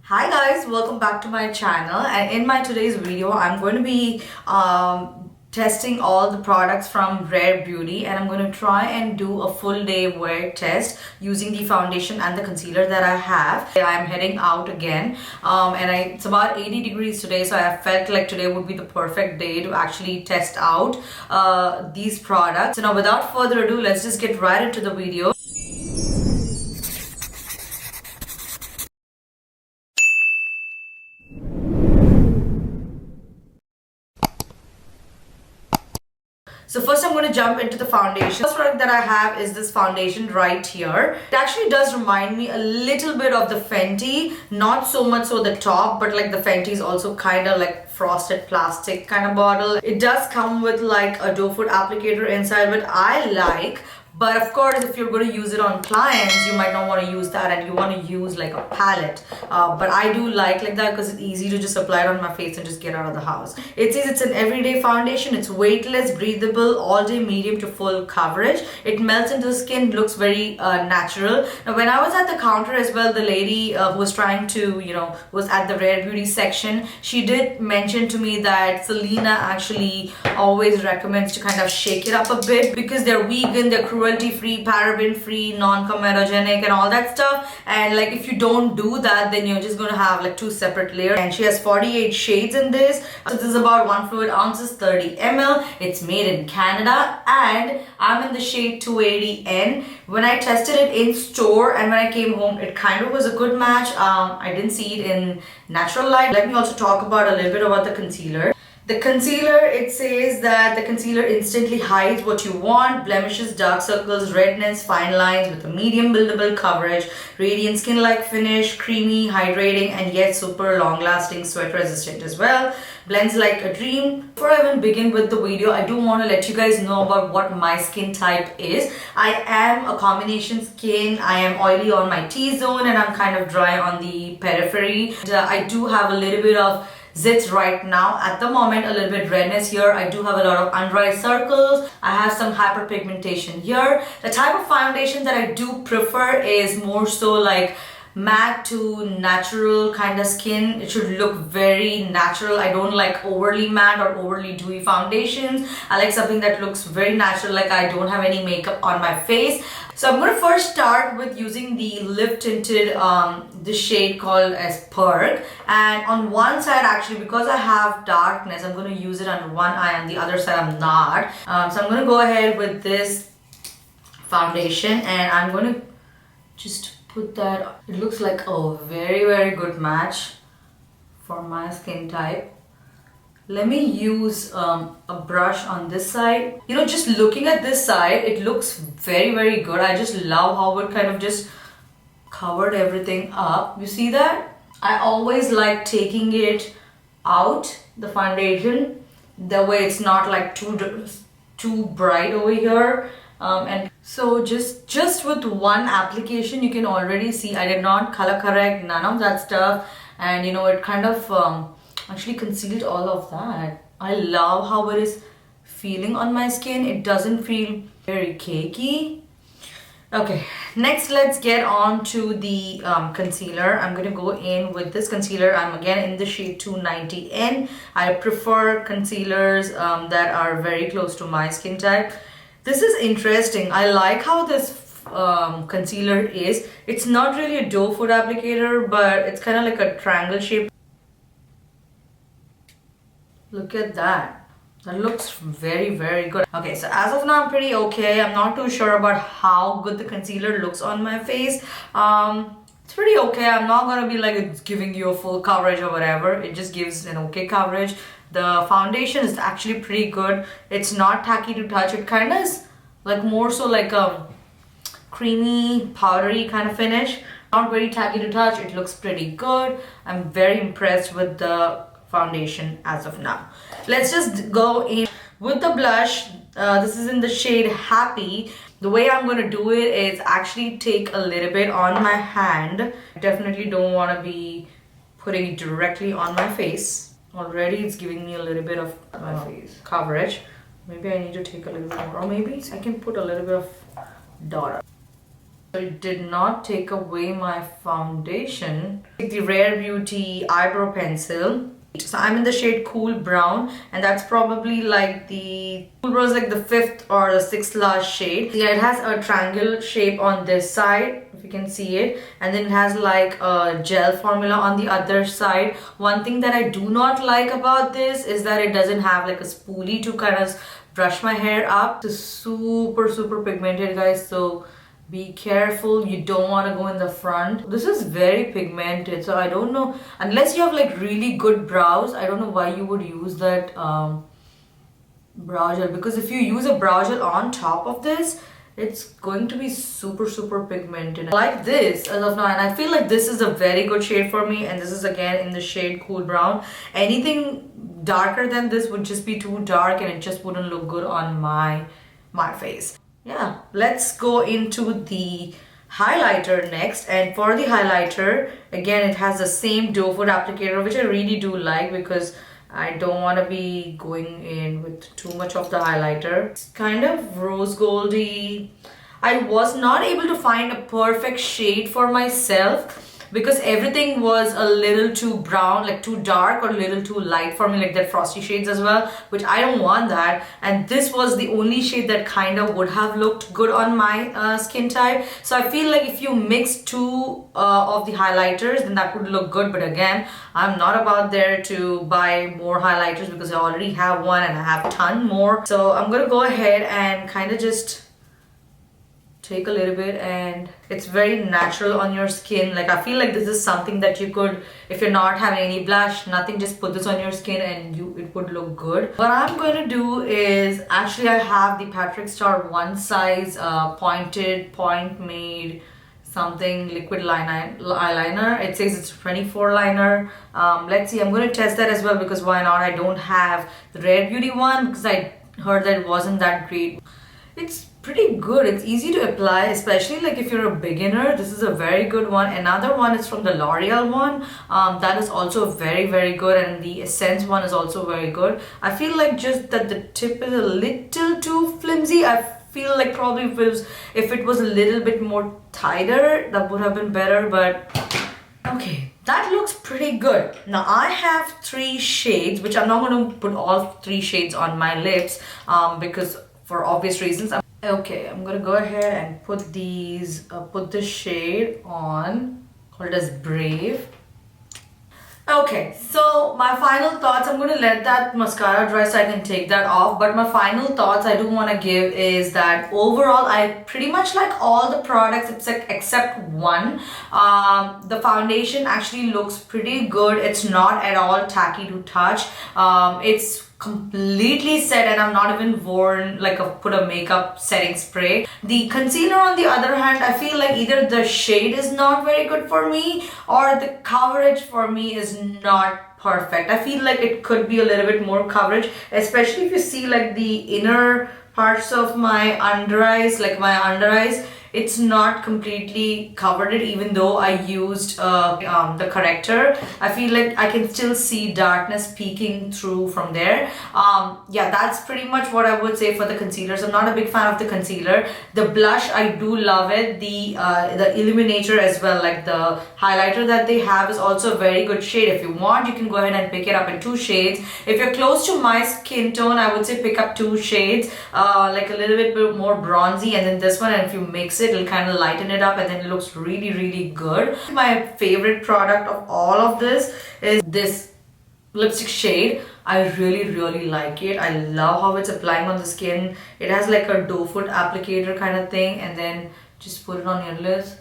Hi guys, welcome back to my channel, and in my today's video I'm going to be testing all the products from Rare Beauty, and I'm going to try and do a full day wear test using the foundation and the concealer that I have. I'm heading out again it's about 80 degrees today, so I felt like today would be the perfect day to actually test out these products. So now without further ado, let's just get right into the video. So first I'm going to jump into the foundation. The first product that I have is this foundation right here. It actually does remind me a little bit of the Fenty, not so much so the top, but like the Fenty is also kind of like frosted plastic kind of bottle. It does come with like a doe foot applicator inside, but I like. But of course, if you're going to use it on clients, you might not want to use that and you want to use like a palette. But I do like that because it's easy to just apply it on my face and just get out of the house. It says it's an everyday foundation. It's weightless, breathable, all day medium to full coverage. It melts into the skin, looks very natural. Now, when I was at the counter as well, the lady who was trying to, was at the Rare Beauty section, she did mention to me that Selena actually always recommends to kind of shake it up a bit because they're vegan, they're cruelty-free, paraben-free, non-comedogenic and all that stuff. And like if you don't do that, then you're just going to have like two separate layers. And she has 48 shades in this. So this is about 1 fluid ounces, 30 ml. It's made in Canada and I'm in the shade 280N. When I tested it in store and when I came home, it kind of was a good match. I didn't see it in natural light. Let me also talk about a little bit about the concealer. The concealer, it says that the concealer instantly hides what you want: blemishes, dark circles, redness, fine lines with a medium buildable coverage, radiant skin-like finish, creamy, hydrating, and yet super long-lasting, sweat-resistant as well. Blends like a dream. Before I even begin with the video, I do want to let you guys know about what my skin type is. I am a combination skin. I am oily on my T-zone and I'm kind of dry on the periphery. I do have a little bit of zits right now at the moment, a little bit redness here. I do have a lot of under eye circles. I have some hyperpigmentation here. The type of foundation that I do prefer is more so like matte to natural kind of skin. It should look very natural. I don't like overly matte or overly dewy foundations. I like something that looks very natural, like I don't have any makeup on my face. So I'm going to first start with using the lip tinted, this shade called as Perk. And on one side, actually, because I have darkness, I'm going to use it under one eye, and the other side I'm not. So I'm going to go ahead with this foundation and I'm going to just put that. It looks like a very good match for my skin type. Let me use a brush on this side. Just looking at this side, it looks very good. I just love how it kind of just covered everything up. You see that? I always like taking it out, the foundation, that way it's not like too bright over here. And so just with one application, you can already see I did not color correct, none of that stuff, and it kind of actually concealed all of that. I love how it is feeling on my skin. It doesn't feel very cakey. Okay, next let's get on to the concealer. I'm going to go in with this concealer. I'm again in the shade 290N. I prefer concealers that are very close to my skin type. This is interesting. I like how this concealer is. It's not really a doe foot applicator, but it's kind of like a triangle shape. Look at that. That looks very good. Okay, so as of now I'm pretty okay. I'm not too sure about how good the concealer looks on my face. It's pretty okay. I'm not gonna be like it's giving you a full coverage or whatever. It just gives an okay coverage. The foundation is actually pretty good. It's not tacky to touch. It kind of is like more so like a creamy, powdery kind of finish. Not very tacky to touch. It looks pretty good. I'm very impressed with the foundation as of now. Let's just go in with the blush. This is in the shade Happy. The way I'm going to do it is actually take a little bit on my hand. I definitely don't want to be putting it directly on my face. Already it's giving me a little bit of face coverage. Maybe I need to take a little bit more, or maybe I can put a little bit of dot. So it did not take away my foundation. The Rare Beauty eyebrow pencil. So I'm in the shade Cool Brown, and that's probably like the Cool Brown is like the 5th or the 6th last shade. Yeah, it has a triangle shape on this side, if you can see it, and then it has like a gel formula on the other side. One thing that I do not like about this is that it doesn't have like a spoolie to kind of brush my hair up. It's super pigmented, guys, so be careful. You don't want to go in the front. This is very pigmented, so I don't know, unless you have like really good brows, I don't know why you would use that brow gel, because if you use a brow gel on top of this, it's going to be super pigmented. I like this as of now, and I feel like this is a very good shade for me, and this is again in the shade Cool Brown. Anything darker than this would just be too dark, and it just wouldn't look good on my face. Yeah, let's go into the highlighter next. And for the highlighter, again, it has the same doe foot applicator, which I really do like because I don't want to be going in with too much of the highlighter. It's kind of rose goldy. I was not able to find a perfect shade for myself because everything was a little too brown, like too dark, or a little too light for me, like that frosty shades as well, which I don't want that. And this was the only shade that kind of would have looked good on my skin type. So I feel like if you mix two of the highlighters, then that would look good. But again, I'm not about there to buy more highlighters because I already have one and I have a ton more. So I'm gonna go ahead and kind of just take a little bit, and it's very natural on your skin. Like, I feel like this is something that you could, if you're not having any blush, nothing, just put this on your skin and it would look good. What I'm going to do is, actually I have the Patrick Star One Size pointed point made something liquid eyeliner. It says it's 24 liner. Let's see, I'm going to test that as well, because why not? I don't have the Rare Beauty one because I heard that it wasn't that great. It's pretty good. It's easy to apply, especially like if you're a beginner. This is a very good one. Another one is from the L'Oreal one. That is also very good, and the Essence one is also very good. I feel like just that the tip is a little too flimsy. I feel like probably if it was a little bit more tighter, that would have been better, but okay. That looks pretty good. Now I have 3 shades, which I'm not going to put all 3 shades on my lips because for obvious reasons. Okay, I'm gonna go ahead and put these, put the shade on, called as Brave. Okay, so my final thoughts, I'm going to let that mascara dry so I can take that off, but my final thoughts I do want to give is that overall I pretty much like all the products except one. The foundation actually looks pretty good. It's not at all tacky to touch. It's completely set, and I'm not even worn like put a makeup setting spray. The concealer on the other hand, I feel like either the shade is not very good for me or the coverage for me is not perfect. I feel like it could be a little bit more coverage, especially if you see like the inner parts of my under eyes, it's not completely covered it, even though I used the corrector. I feel like I can still see darkness peeking through from there. Yeah, that's pretty much what I would say for the concealers. I'm not a big fan of the concealer. The blush, I do love it. The illuminator as well, like the highlighter that they have, is also a very good shade. If you want, you can go ahead and pick it up in 2 shades. If you're close to my skin tone, I would say pick up 2 shades, like a little bit more bronzy, and then this one, and if you mix it'll kind of lighten it up, and then it looks really good. My favorite product of all of this is this lipstick shade. I really like it. I love how it's applying on the skin. It has like a doe foot applicator kind of thing, and then just put it on your lips.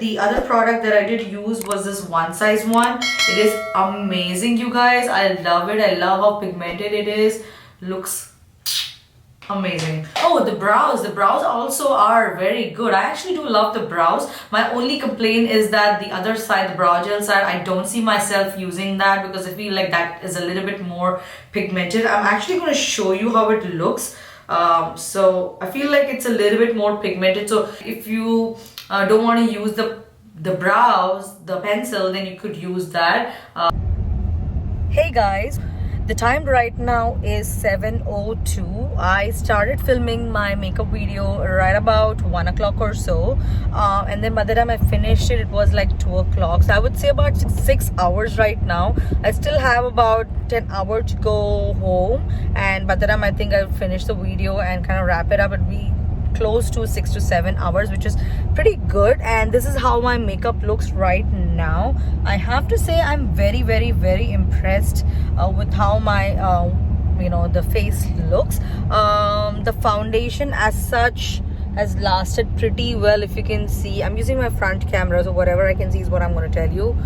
The other product that I did use was this One Size one. It is amazing, you guys. I love it. I love how pigmented it is. Looks amazing. Oh, the brows also are very good. I actually do love the brows. My only complaint is that the other side, the brow gel side, I don't see myself using that because I feel like that is a little bit more pigmented. I'm actually going to show you how it looks. So I feel like it's a little bit more pigmented. So if you don't want to use the brows, the pencil, then you could use that. Hey guys, The time right now is 7:02. I started filming my makeup video right about 1 o'clock or so, and then by the time I finished it, it was like 2 o'clock. So I would say about 6 hours right now. I still have about 10 hours to go home, and by the time I think I'll finish the video and kind of wrap it up, it'll be close to 6 to 7 hours, which is pretty good. And this is how my makeup looks right now. I have to say I'm very impressed with how my the face looks. The foundation as such has lasted pretty well. If you can see, I'm using my front camera, so whatever I can see is what I'm going to tell you.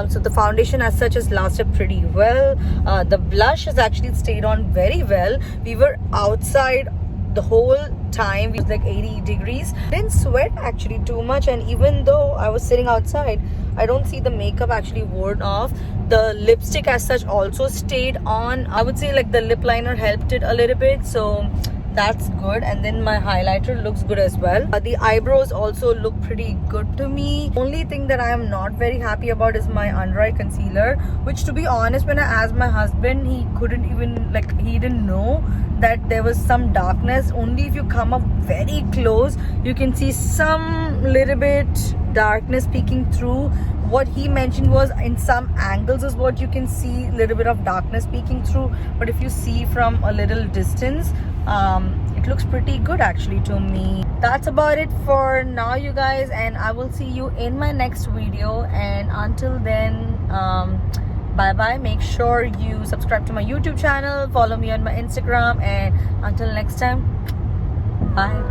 So the foundation as such has lasted pretty well. The blush has actually stayed on very well. We were outside the whole time. It was like 80 degrees. Didn't sweat actually too much, and even though I was sitting outside, I don't see the makeup actually worn off. The lipstick as such also stayed on. I would say like the lip liner helped it a little bit, so that's good. And then my highlighter looks good as well. The eyebrows also look pretty good to me. Only thing that I am not very happy about is my under eye concealer, which to be honest, when I asked my husband, he couldn't even, like, he didn't know that there was some darkness. Only if you come up very close, you can see some little bit darkness peeking through. What he mentioned was in some angles is what you can see, a little bit of darkness peeking through, but if you see from a little distance, it looks pretty good actually to me. That's about it for now, you guys, and I will see you in my next video. And until then, bye bye. Make sure you subscribe to my YouTube channel, follow me on my Instagram, and until next time, bye.